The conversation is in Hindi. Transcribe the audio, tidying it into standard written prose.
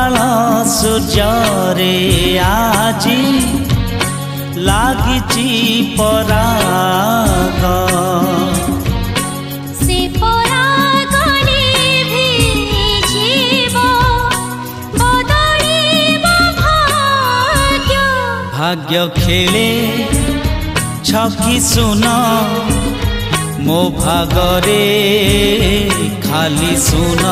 सकाळ सूर्यरे आजी लागिची पराग से पराग निभिजिब बदलिब भाग्य भाग्य खेले छकी सुन मो भागरे खाली सुन।